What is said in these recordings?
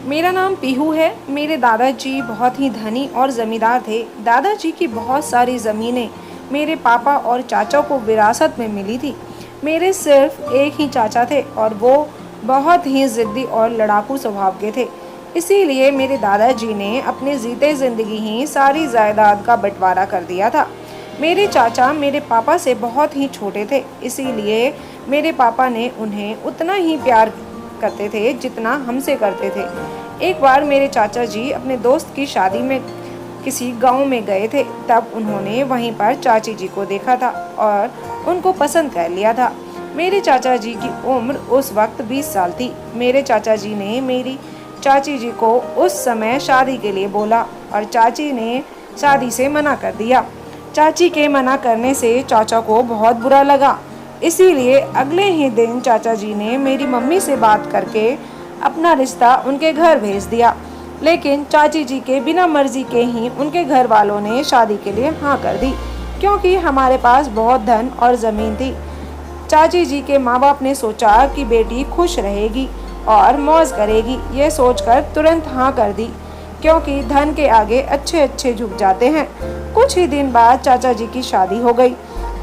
मेरा नाम पीहू है। मेरे दादाजी बहुत ही धनी और ज़मींदार थे। दादाजी की बहुत सारी ज़मीनें मेरे पापा और चाचा को विरासत में मिली थी। मेरे सिर्फ एक ही चाचा थे और वो बहुत ही ज़िद्दी और लड़ाकू स्वभाव के थे। इसीलिए मेरे दादाजी ने अपने जीते ज़िंदगी ही सारी जायदाद का बंटवारा कर दिया था। मेरे चाचा मेरे पापा से बहुत ही छोटे थे, इसीलिए मेरे पापा ने उन्हें उतना ही प्यार करते थे जितना हमसे करते थे। एक बार मेरे चाचा जी अपने दोस्त की शादी में किसी गांव में गए थे, तब उन्होंने वहीं पर चाची जी को देखा था और उनको पसंद कर लिया था। मेरे चाचा जी की उम्र उस वक्त 20 साल थी। मेरे चाचा जी ने मेरी चाची जी को उस समय शादी के लिए बोला और चाची ने शादी से मना कर दिया। चाची के मना करने से चाचा को बहुत बुरा लगा, इसीलिए अगले ही दिन चाचा जी ने मेरी मम्मी से बात करके अपना रिश्ता उनके घर भेज दिया। लेकिन चाची जी के बिना मर्जी के ही उनके घर वालों ने शादी के लिए हाँ कर दी, क्योंकि हमारे पास बहुत धन और ज़मीन थी। चाची जी के माँ बाप ने सोचा कि बेटी खुश रहेगी और मौज करेगी, ये सोचकर तुरंत हाँ कर दी, क्योंकि धन के आगे अच्छे अच्छे झुक जाते हैं। कुछ ही दिन बाद चाचा जी की शादी हो गई।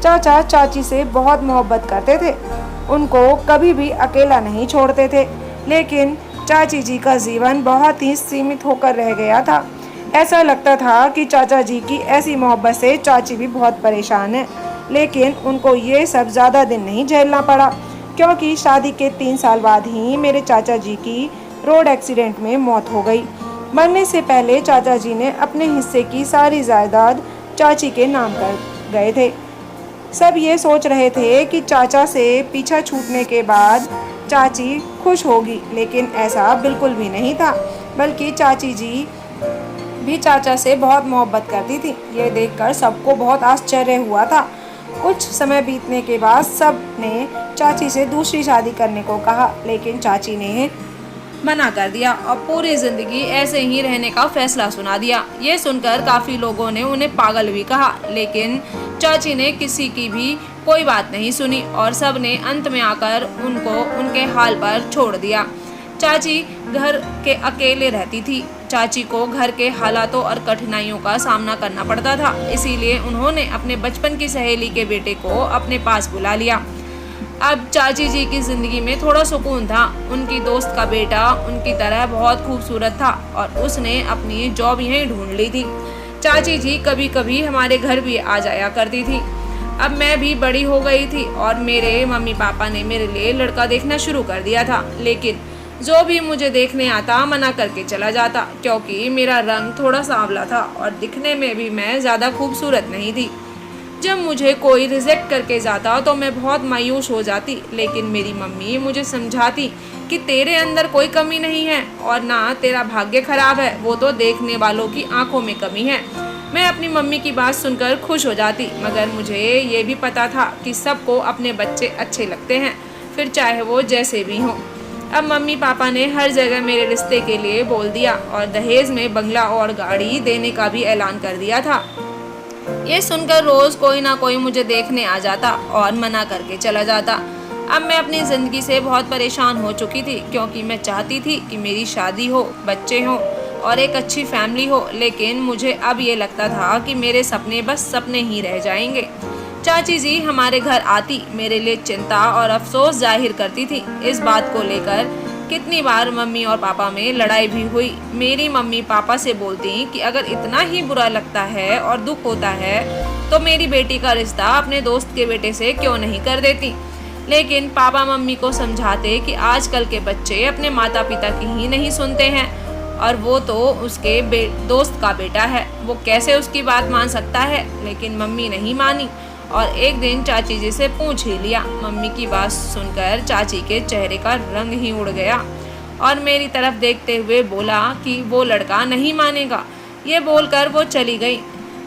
चाचा चाची से बहुत मोहब्बत करते थे, उनको कभी भी अकेला नहीं छोड़ते थे। लेकिन चाची जी का जीवन बहुत ही सीमित होकर रह गया था। ऐसा लगता था कि चाचा जी की ऐसी मोहब्बत से चाची भी बहुत परेशान है। लेकिन उनको ये सब ज़्यादा दिन नहीं झेलना पड़ा, क्योंकि शादी के 3 साल बाद ही मेरे चाचा जी की रोड एक्सीडेंट में मौत हो गई। मरने से पहले चाचा जी ने अपने हिस्से की सारी जायदाद चाची के नाम कर गए थे। सब ये सोच रहे थे कि चाचा से पीछा छूटने के बाद चाची खुश होगी, लेकिन ऐसा बिल्कुल भी नहीं था, बल्कि चाची जी भी चाचा से बहुत मोहब्बत करती थी। ये देखकर सबको बहुत आश्चर्य हुआ था। कुछ समय बीतने के बाद सब ने चाची से दूसरी शादी करने को कहा, लेकिन चाची ने मना कर दिया और पूरी जिंदगी ऐसे ही रहने का फैसला सुना दिया। ये सुनकर काफी लोगों ने उन्हें पागल भी कहा, लेकिन चाची ने किसी की भी कोई बात नहीं सुनी और सब ने अंत में आकर उनको उनके हाल पर छोड़ दिया। चाची घर के अकेले रहती थी। चाची को घर के हालातों और कठिनाइयों का सामना करना पड़ता था, इसीलिए उन्होंने अपने बचपन की सहेली के बेटे को अपने पास बुला लिया। अब चाची जी की जिंदगी में थोड़ा सुकून था। उनकी दोस्त का बेटा उनकी तरह बहुत खूबसूरत था और उसने अपनी जॉब यहीं ढूंढ ली थी। चाची जी कभी कभी हमारे घर भी आ जाया करती थी। अब मैं भी बड़ी हो गई थी और मेरे मम्मी पापा ने मेरे लिए लड़का देखना शुरू कर दिया था, लेकिन जो भी मुझे देखने आता मना करके चला जाता, क्योंकि मेरा रंग थोड़ा सांवला था और दिखने में भी मैं ज़्यादा खूबसूरत नहीं थी। जब मुझे कोई रिजेक्ट करके जाता तो मैं बहुत मायूस हो जाती, लेकिन मेरी मम्मी मुझे समझाती कि तेरे अंदर कोई कमी नहीं है और ना तेरा भाग्य खराब है, वो तो देखने वालों की आंखों में कमी है। मैं अपनी मम्मी की बात सुनकर खुश हो जाती, मगर मुझे ये भी पता था कि सबको अपने बच्चे अच्छे लगते हैं, फिर चाहे वो जैसे भी हों। अब मम्मी पापा ने हर जगह मेरे रिश्ते के लिए बोल दिया और दहेज में बंगला और गाड़ी देने का भी ऐलान कर दिया था। ये सुनकर रोज कोई ना कोई मुझे देखने आ जाता और मना करके चला जाता। अब मैं अपनी ज़िंदगी से बहुत परेशान हो चुकी थी, क्योंकि मैं चाहती थी कि मेरी शादी हो, बच्चे हों और एक अच्छी फैमिली हो, लेकिन मुझे अब ये लगता था कि मेरे सपने बस सपने ही रह जाएंगे। चाची जी हमारे घर आती, मेरे लिए चिंता और अफसोस जाहिर करती थी। इस बात को लेकर कितनी बार मम्मी और पापा में लड़ाई भी हुई। मेरी मम्मी पापा से बोलती कि अगर इतना ही बुरा लगता है और दुख होता है तो मेरी बेटी का रिश्ता अपने दोस्त के बेटे से क्यों नहीं कर देती। लेकिन पापा मम्मी को समझाते कि आजकल के बच्चे अपने माता पिता की ही नहीं सुनते हैं और वो तो उसके दोस्त का बेटा है, वो कैसे उसकी बात मान सकता है। लेकिन मम्मी नहीं मानी और एक दिन चाची जी से पूछ ही लिया। मम्मी की बात सुनकर चाची के चेहरे का रंग ही उड़ गया और मेरी तरफ देखते हुए बोला कि वो लड़का नहीं मानेगा। ये बोलकर वो चली गई।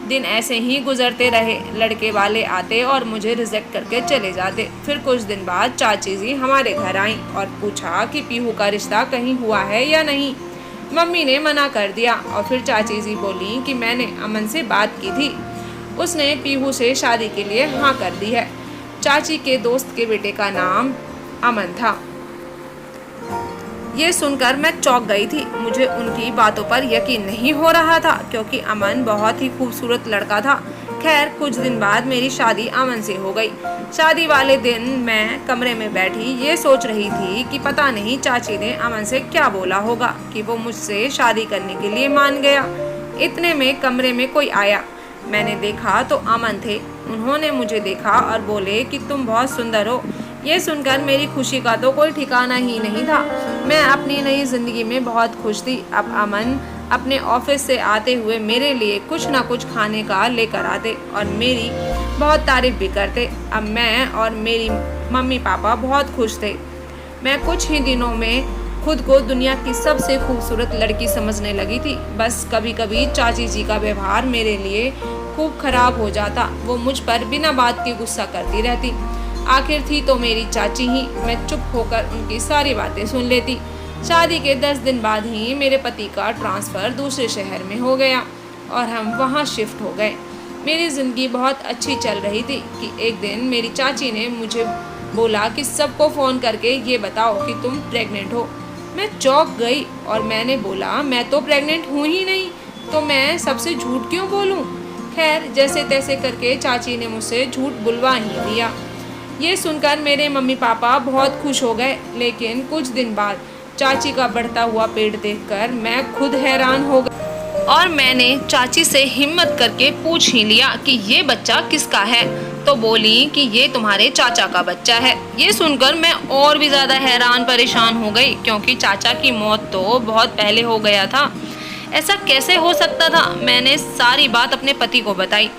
दिन ऐसे ही गुजरते रहे। लड़के वाले आते और मुझे रिजेक्ट करके चले जाते। फिर कुछ दिन बाद चाची जी हमारे घर आईं और पूछा कि पीहू का रिश्ता कहीं हुआ है या नहीं। मम्मी ने मना कर दिया और फिर चाची जी बोली कि मैंने अमन से बात की थी, उसने पीहू से शादी के लिए हाँ कर दी है। चाची के दोस्त के बेटे का नाम अमन था। ये सुनकर मैं चौंक गई थी। मुझे उनकी बातों पर यकीन नहीं हो रहा था क्योंकि अमन बहुत ही खूबसूरत लड़का था। खैर कुछ दिन बाद मेरी शादी अमन से हो गई। शादी वाले दिन मैं कमरे में बैठी ये सोच रही थी कि पता नहीं चाची ने अमन से क्या बोला होगा कि वो मुझसे शादी करने के लिए मान गया। इतने में कमरे में कोई आया। मैंने देखा तो अमन थे। उन्होंने मुझे देखा और बोले कि तुम बहुत सुंदर हो। ये सुनकर मेरी खुशी का तो कोई ठिकाना ही नहीं था। मैं अपनी नई ज़िंदगी में बहुत खुश थी। अब अमन अपने ऑफिस से आते हुए मेरे लिए कुछ ना कुछ खाने का लेकर आते और मेरी बहुत तारीफ भी करते। अब मैं और मेरी मम्मी पापा बहुत खुश थे। मैं कुछ ही दिनों में खुद को दुनिया की सबसे खूबसूरत लड़की समझने लगी थी। बस कभी कभी चाची जी का व्यवहार मेरे लिए खूब खराब हो जाता। वो मुझ पर बिना बात के गुस्सा करती रहती। आखिर थी तो मेरी चाची ही। मैं चुप होकर उनकी सारी बातें सुन लेती। शादी के 10 दिन बाद ही मेरे पति का ट्रांसफ़र दूसरे शहर में हो गया और हम वहाँ शिफ्ट हो गए। मेरी ज़िंदगी बहुत अच्छी चल रही थी कि एक दिन मेरी चाची ने मुझे बोला कि सबको फ़ोन करके ये बताओ कि तुम प्रेग्नेंट हो। मैं चौंक गई और मैंने बोला मैं तो प्रेग्नेंट हूँ ही नहीं, तो मैं सबसे झूठ क्यों बोलूँ। खैर जैसे तैसे करके चाची ने मुझसे झूठ बुलवा ही दिया। ये सुनकर मेरे मम्मी पापा बहुत खुश हो गए, लेकिन कुछ दिन बाद चाची का बढ़ता हुआ पेट देखकर मैं खुद हैरान हो गई और मैंने चाची से हिम्मत करके पूछ ही लिया कि ये बच्चा किसका है। तो बोली कि ये तुम्हारे चाचा का बच्चा है। ये सुनकर मैं और भी ज़्यादा हैरान परेशान हो गई क्योंकि चाचा की मौत तो बहुत पहले हो गया था। ऐसा कैसे हो सकता था। मैंने सारी बात अपने पति को बताई।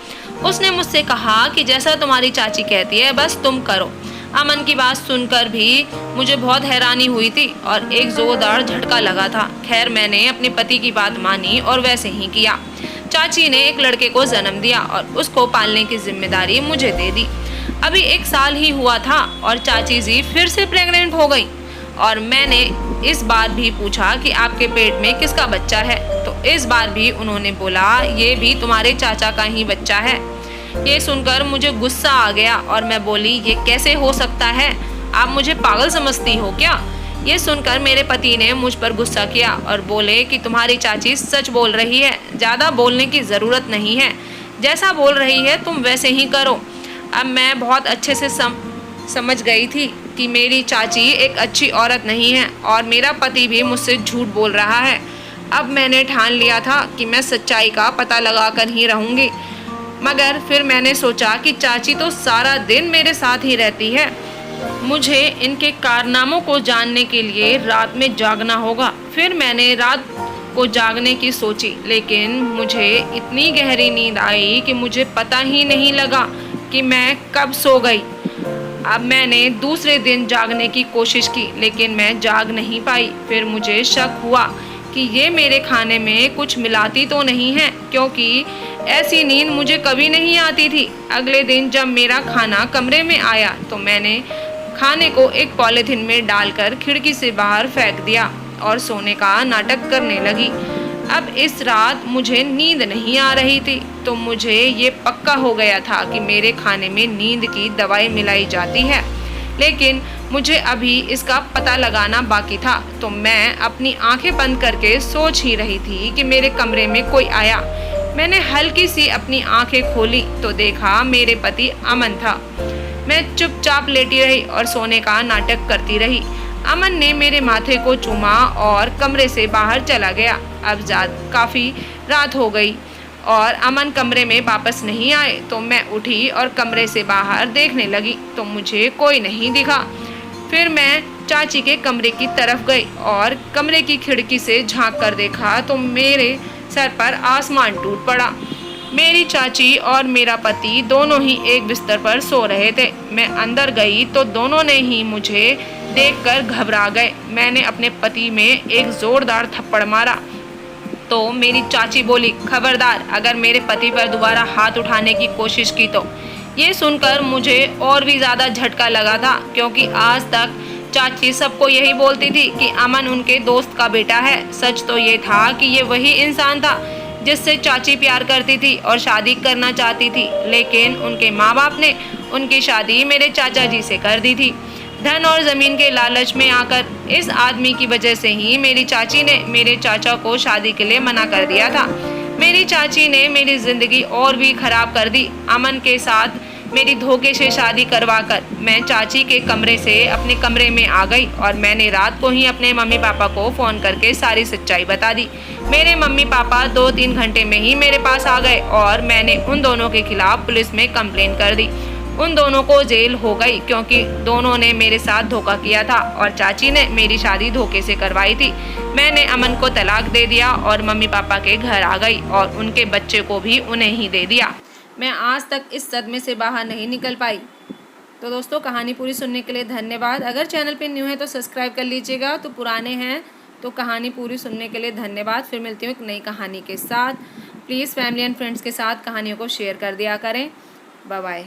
उसने मुझसे कहा कि जैसा तुम्हारी चाची कहती है बस तुम करो। अमन की बात सुनकर भी मुझे बहुत हैरानी हुई थी और एक ज़ोरदार झटका लगा था। खैर मैंने अपने पति की बात मानी और वैसे ही किया। चाची ने एक लड़के को जन्म दिया और उसको पालने की जिम्मेदारी मुझे दे दी। अभी 1 साल ही हुआ था और चाची जी फिर से प्रेग्नेंट हो गई और मैंने इस बार भी पूछा कि आपके पेट में किसका बच्चा है। तो इस बार भी उन्होंने बोला ये भी तुम्हारे चाचा का ही बच्चा है। ये सुनकर मुझे गुस्सा आ गया और मैं बोली ये कैसे हो सकता है, आप मुझे पागल समझती हो क्या। ये सुनकर मेरे पति ने मुझ पर गुस्सा किया और बोले कि तुम्हारी चाची सच बोल रही है, ज़्यादा बोलने की ज़रूरत नहीं है, जैसा बोल रही है तुम वैसे ही करो। अब मैं बहुत अच्छे से समझ गई थी कि मेरी चाची एक अच्छी औरत नहीं है और मेरा पति भी मुझसे झूठ बोल रहा है। अब मैंने ठान लिया था कि मैं सच्चाई का पता लगा कर ही रहूँगी। मगर फिर मैंने सोचा कि चाची तो सारा दिन मेरे साथ ही रहती है, मुझे इनके कारनामों को जानने के लिए रात में जागना होगा। फिर मैंने रात को जागने की सोची, लेकिन मुझे इतनी गहरी नींद आई कि मुझे पता ही नहीं लगा कि मैं कब सो गई। अब मैंने दूसरे दिन जागने की कोशिश की, लेकिन मैं जाग नहीं पाई। फिर मुझे शक हुआ कि ये मेरे खाने में कुछ मिलाती तो नहीं है, क्योंकि ऐसी नींद मुझे कभी नहीं आती थी। अगले दिन जब मेरा खाना कमरे में आया तो मैंने खाने को एक पॉलीथिन में डालकर खिड़की से बाहर फेंक दिया और सोने का नाटक करने लगी। अब इस रात मुझे नींद नहीं आ रही थी, तो मुझे ये पक्का हो गया था कि मेरे खाने में नींद की दवाई मिलाई जाती है, लेकिन मुझे अभी इसका पता लगाना बाकी था। तो मैं अपनी आंखें बंद करके सोच ही रही थी कि मेरे कमरे में कोई आया। मैंने हल्की सी अपनी आंखें खोली तो देखा मेरे पति अमन था। मैं चुपचाप लेटी रही और सोने का नाटक करती रही। अमन ने मेरे माथे को चूमा और कमरे से बाहर चला गया। अब काफ़ी रात हो गई और अमन कमरे में वापस नहीं आए, तो मैं उठी और कमरे से बाहर देखने लगी तो मुझे कोई नहीं दिखा। फिर मैं चाची के कमरे की तरफ गई और कमरे की खिड़की से झांक कर देखा तो मेरे सर पर आसमान टूट पड़ा। मेरी चाची और मेरा पति दोनों ही एक बिस्तर पर सो रहे थे। मैं अंदर गई तो दोनों ने ही मुझे देखकर घबरा गए। मैंने अपने पति में एक ज़ोरदार थप्पड़ मारा तो मेरी चाची बोली, खबरदार अगर मेरे पति पर दोबारा हाथ उठाने की कोशिश की तो। ये सुनकर मुझे और भी ज़्यादा झटका लगा था, क्योंकि आज तक चाची सबको यही बोलती थी कि अमन उनके दोस्त का बेटा है। सच तो ये था कि ये वही इंसान था जिससे चाची प्यार करती थी और शादी करना चाहती थी, लेकिन उनके माँ बाप ने उनकी शादी मेरे चाचा जी से कर दी थी। धन और ज़मीन के लालच में आकर इस आदमी की वजह से ही मेरी चाची ने मेरे चाचा को शादी के लिए मना कर दिया था। मेरी चाची ने मेरी ज़िंदगी और भी खराब कर दी। अमन के साथ मेरी धोखे से शादी करवाकर मैं चाची के कमरे से अपने कमरे में आ गई और मैंने रात को ही अपने मम्मी पापा को फ़ोन करके सारी सच्चाई बता दी। मेरे मम्मी पापा 2-3 घंटे में ही मेरे पास आ गए और मैंने उन दोनों के खिलाफ पुलिस में कंप्लेन कर दी। उन दोनों को जेल हो गई क्योंकि दोनों ने मेरे साथ धोखा किया था और चाची ने मेरी शादी धोखे से करवाई थी। मैंने अमन को तलाक दे दिया और मम्मी पापा के घर आ गई और उनके बच्चे को भी उन्हें ही दे दिया। मैं आज तक इस सदमे से बाहर नहीं निकल पाई। तो दोस्तों, कहानी पूरी सुनने के लिए धन्यवाद। अगर चैनल पे न्यू है तो सब्सक्राइब कर लीजिएगा, तो पुराने हैं तो कहानी पूरी सुनने के लिए धन्यवाद। फिर मिलती हूँ एक नई कहानी के साथ। प्लीज़ फैमिली एंड फ्रेंड्स के साथ कहानियों को शेयर कर दिया करें। Bye bye.